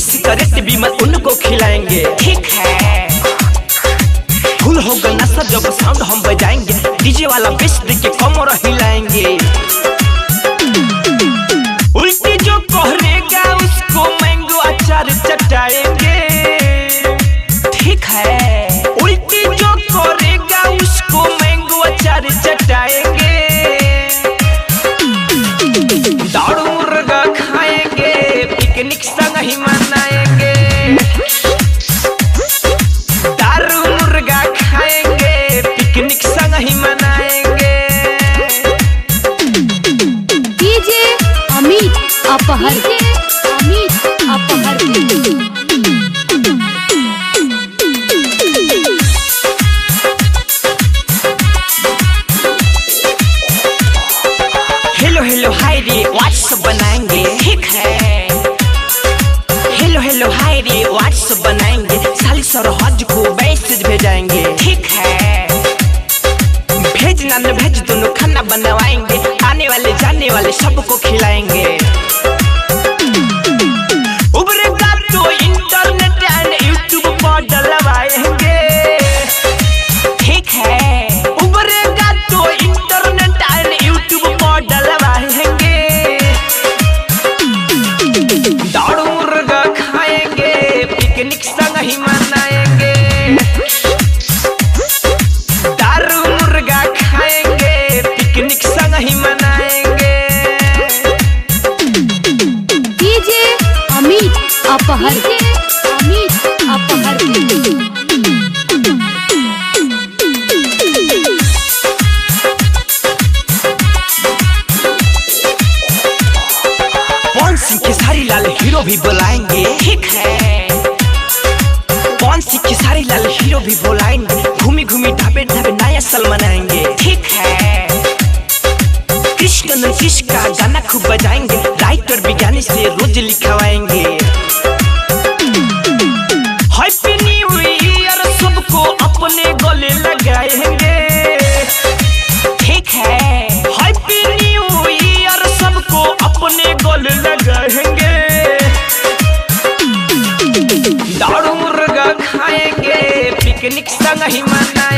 Cigarette भी मैं उनको खिलाएंगे। ठीक है, फुल होगा नशा जब साउंड हम बजाएंगे, डीजे वाला बेस दे के कमर हिलाएंगे। उल्टी जो कहरेगा उसको मैंगो अचार चटाएंगे। ठीक है, उल्टी जो करेगा उसको मैंगो अचार चटाएंगे। दारू मुर्गा खाएंगे, पिकनिक संग ही मनाएंगे। दारू मुर्गा खाएंगे, पिकनिक संग ही मनाएंगे। डीजे अमित अपहर, अमित अपहर। हेलो हेलो हाय रे व्हाट्सएप बनाएंगे। ठीक है, हेलो हेलो हाय रे व्हाट्सएप बनाएंगे, साली सरहज को मैसेज भेजाएंगे। ठीक है, भेज ना न भेज दोनों खाना बनवाएंगे, आने वाले जाने वाले सबको खिलाएंगे। उभरेगा तो इंटरनेट एंड यूट्यूब पर डलवाएंगे। ठीक है, उभरेगा तो इंटरनेट एंड यूट्यूब पर डलवाएंगे। दारू मुर्गा खाएंगे, पिकनिक संग ही मनाएंगे। दारू मुर्गा खाएंगे, पिकनिक संग ही मनाएंगे। डीजे अमित अपहर, अमित अपहर। पवन सिंह खेसारी लाल हीरो भी बुलाएंगे। ठीक है, पवन सिंह खेसारी लाल हीरो भी बुलाएंगे, घूमी घूमी ढाबे ढाबे नया साल मनाएंगे। ठीक है, कृष्ण नीतीश का गाना खूब बजाएंगे, राइटर विज्ञानी से रोज लिखवाएंगे। हैप्पी न्यू ईयर सबको अपने गले लगाएंगे। ठीक है, हैप्पी न्यू ईयर सबको अपने गले लगाएंगे। दारू मुर्गा खाएंगे, पिकनिक संग ही मनाएंगे।